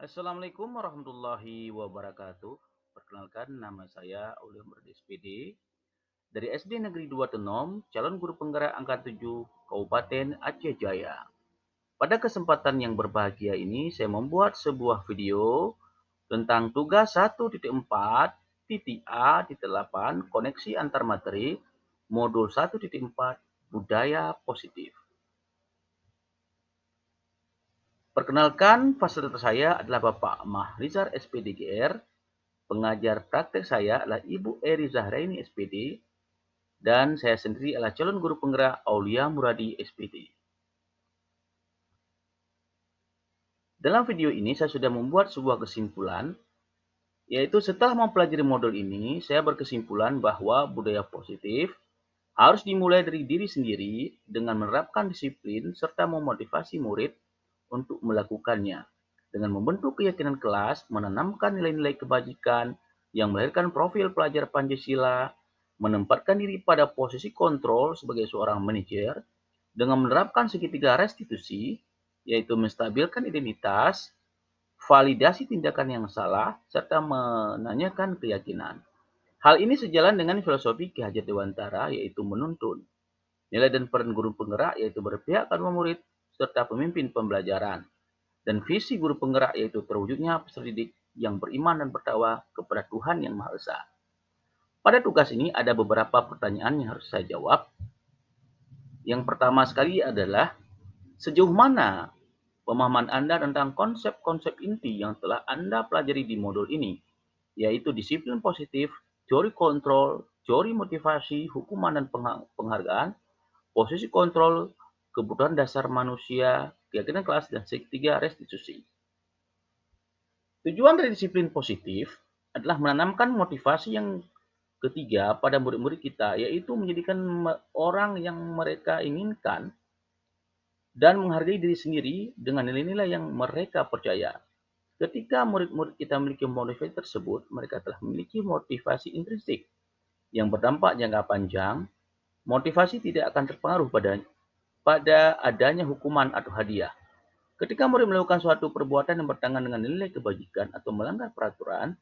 Assalamualaikum warahmatullahi wabarakatuh. Perkenalkan, nama saya Aulia Muradi SPD dari SD Negeri 2 Tenom, calon guru penggerak angkatan 7 Kabupaten Aceh Jaya. Pada kesempatan yang berbahagia ini, saya membuat sebuah video tentang tugas 1.4.A.8 koneksi antar materi modul 1.4 budaya positif. Perkenalkan, fasilitator saya adalah Bapak Mahrizar SPDGR. Pengajar praktek saya adalah Ibu Eri Zahraini SPD, dan saya sendiri adalah calon guru penggerak Aulia Muradi SPD. Dalam video ini saya sudah membuat sebuah kesimpulan, yaitu setelah mempelajari modul ini, saya berkesimpulan bahwa budaya positif harus dimulai dari diri sendiri dengan menerapkan disiplin serta memotivasi murid untuk melakukannya. Dengan membentuk keyakinan kelas, menanamkan nilai-nilai kebajikan yang melahirkan profil pelajar Pancasila, menempatkan diri pada posisi kontrol sebagai seorang manajer, dengan menerapkan segitiga restitusi, yaitu menstabilkan identitas, validasi tindakan yang salah, serta menanyakan keyakinan. Hal ini sejalan dengan filosofi Ki Hajar Dewantara, yaitu menuntun. Nilai dan peran guru penggerak, yaitu berpihak pada murid, serta pemimpin pembelajaran. Dan visi guru penggerak, yaitu terwujudnya peserta didik yang beriman dan bertakwa kepada Tuhan Yang Maha Esa. Pada tugas ini ada beberapa pertanyaan yang harus saya jawab. Yang pertama sekali adalah, sejauh mana pemahaman Anda tentang konsep-konsep inti yang telah Anda pelajari di modul ini, yaitu disiplin positif, teori kontrol, teori motivasi, hukuman dan penghargaan, posisi kontrol, kebutuhan dasar manusia, keyakinan kelas, dan segitiga restitusi. Tujuan dari disiplin positif adalah menanamkan motivasi yang ketiga pada murid-murid kita, yaitu menjadikan orang yang mereka inginkan dan menghargai diri sendiri dengan nilai-nilai yang mereka percaya. Ketika murid-murid kita memiliki motivasi tersebut, mereka telah memiliki motivasi intrinsik yang berdampak jangka panjang. Motivasi tidak akan terpengaruh pada adanya hukuman atau hadiah. Ketika murid melakukan suatu perbuatan yang bertentangan dengan nilai kebajikan atau melanggar peraturan,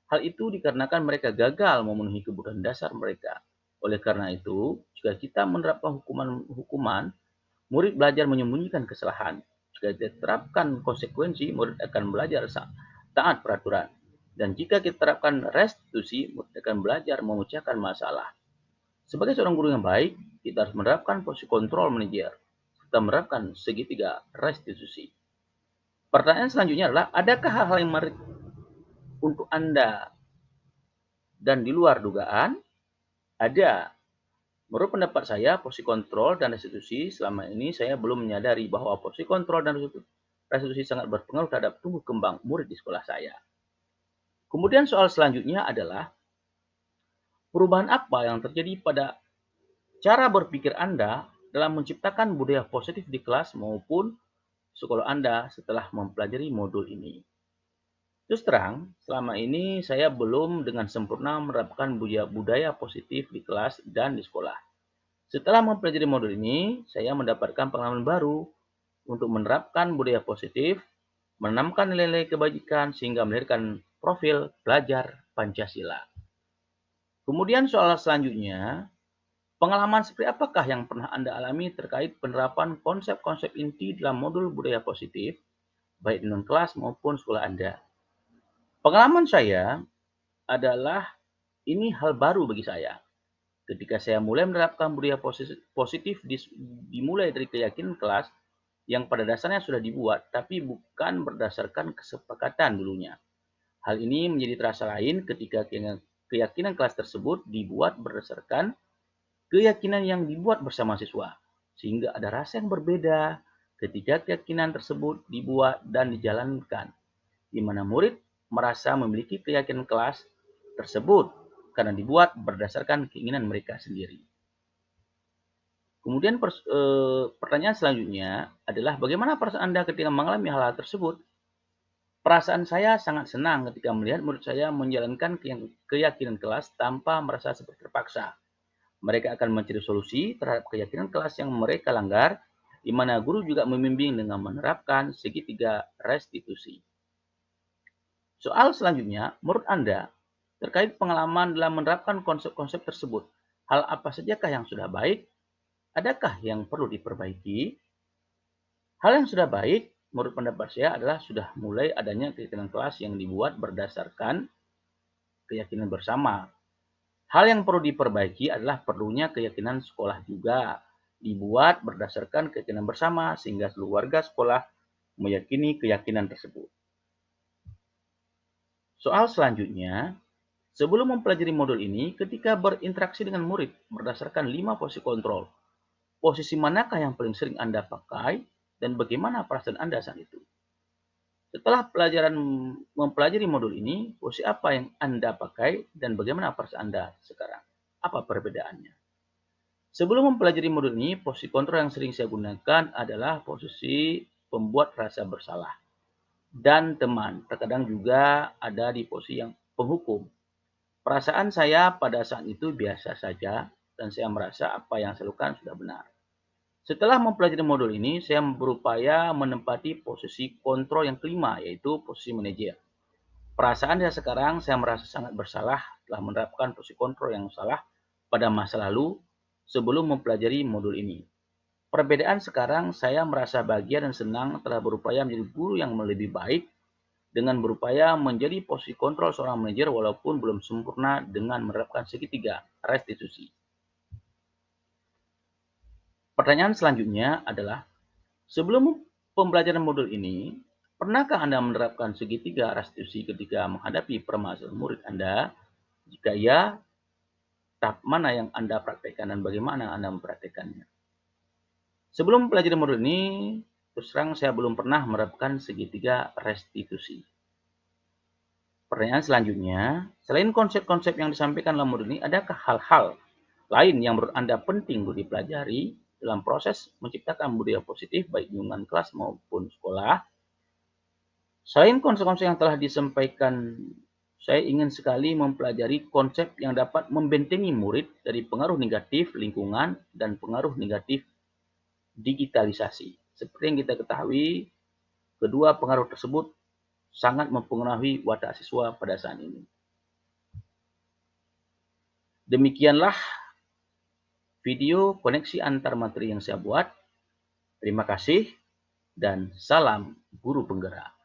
hal itu dikarenakan mereka gagal memenuhi kebutuhan dasar mereka. Oleh karena itu, jika kita menerapkan hukuman, murid belajar menyembunyikan kesalahan. Jika diterapkan konsekuensi, murid akan belajar taat peraturan. Dan jika kita terapkan restitusi, murid akan belajar memecahkan masalah. Sebagai seorang guru yang baik, kita harus menerapkan posisi kontrol manajer, serta menerapkan segitiga restitusi. Pertanyaan selanjutnya adalah, adakah hal-hal yang menarik untuk Anda dan di luar dugaan? Ada. Menurut pendapat saya, posisi kontrol dan restitusi selama ini saya belum menyadari bahwa posisi kontrol dan restitusi sangat berpengaruh terhadap tumbuh kembang murid di sekolah saya. Kemudian soal selanjutnya adalah, perubahan apa yang terjadi pada cara berpikir Anda dalam menciptakan budaya positif di kelas maupun sekolah Anda setelah mempelajari modul ini? Terus terang, selama ini saya belum dengan sempurna menerapkan budaya positif di kelas dan di sekolah. Setelah mempelajari modul ini, saya mendapatkan pengalaman baru untuk menerapkan budaya positif, menanamkan nilai-nilai kebajikan sehingga melahirkan profil pelajar Pancasila. Kemudian soal selanjutnya, pengalaman seperti apakah yang pernah Anda alami terkait penerapan konsep-konsep inti dalam modul budaya positif, baik di non-kelas maupun sekolah Anda? Pengalaman saya adalah, ini hal baru bagi saya. Ketika saya mulai menerapkan budaya positif dimulai dari keyakinan kelas yang pada dasarnya sudah dibuat, tapi bukan berdasarkan kesepakatan dulunya. Hal ini menjadi terasa lain ketika keyakinan kelas tersebut dibuat berdasarkan keyakinan yang dibuat bersama siswa, sehingga ada rasa yang berbeda ketika keyakinan tersebut dibuat dan dijalankan, di mana murid merasa memiliki keyakinan kelas tersebut karena dibuat berdasarkan keinginan mereka sendiri. Kemudian pertanyaan selanjutnya adalah, bagaimana perasaan Anda ketika mengalami hal-hal tersebut? Perasaan saya sangat senang ketika melihat murid saya menjalankan keyakinan kelas tanpa merasa seperti terpaksa. Mereka akan mencari solusi terhadap keyakinan kelas yang mereka langgar, di mana guru juga membimbing dengan menerapkan segitiga restitusi. Soal selanjutnya, menurut Anda, terkait pengalaman dalam menerapkan konsep-konsep tersebut, hal apa sajakah yang sudah baik? Adakah yang perlu diperbaiki? Hal yang sudah baik, menurut pendapat saya adalah sudah mulai adanya kegiatan kelas yang dibuat berdasarkan keyakinan bersama. Hal yang perlu diperbaiki adalah perlunya keyakinan sekolah juga dibuat berdasarkan keyakinan bersama sehingga seluruh warga sekolah meyakini keyakinan tersebut. Soal selanjutnya, sebelum mempelajari modul ini, ketika berinteraksi dengan murid berdasarkan 5 posisi kontrol, posisi manakah yang paling sering Anda pakai dan bagaimana perasaan Anda saat itu? Setelah mempelajari modul ini, posisi apa yang Anda pakai dan bagaimana perasaan Anda sekarang? Apa perbedaannya? Sebelum mempelajari modul ini, posisi kontrol yang sering saya gunakan adalah posisi pembuat rasa bersalah dan teman. Terkadang juga ada di posisi yang penghukum. Perasaan saya pada saat itu biasa saja dan saya merasa apa yang saya lakukan sudah benar. Setelah mempelajari modul ini, saya berupaya menempati posisi kontrol yang kelima, yaitu posisi manajer. Perasaan saya sekarang, saya merasa sangat bersalah telah menerapkan posisi kontrol yang salah pada masa lalu sebelum mempelajari modul ini. Perbedaan sekarang, saya merasa bahagia dan senang telah berupaya menjadi guru yang lebih baik dengan berupaya menjadi posisi kontrol seorang manajer walaupun belum sempurna dengan menerapkan segitiga restitusi. Pertanyaan selanjutnya adalah, sebelum pembelajaran modul ini, pernahkah Anda menerapkan segitiga restitusi ketika menghadapi permasalahan murid Anda? Jika iya, tahap mana yang Anda praktekkan dan bagaimana Anda mempraktekannya? Sebelum mempelajari modul ini, terus terang saya belum pernah menerapkan segitiga restitusi. Pertanyaan selanjutnya, selain konsep-konsep yang disampaikan dalam modul ini, adakah hal-hal lain yang menurut Anda penting untuk dipelajari dalam proses menciptakan budaya positif baik di lingkungan kelas maupun sekolah? Selain konsep-konsep yang telah disampaikan, saya ingin sekali mempelajari konsep yang dapat membentengi murid dari pengaruh negatif lingkungan dan pengaruh negatif digitalisasi. Seperti yang kita ketahui, kedua pengaruh tersebut sangat mempengaruhi watak siswa pada saat ini. Demikianlah video koneksi antar materi yang saya buat. Terima kasih dan salam guru penggerak.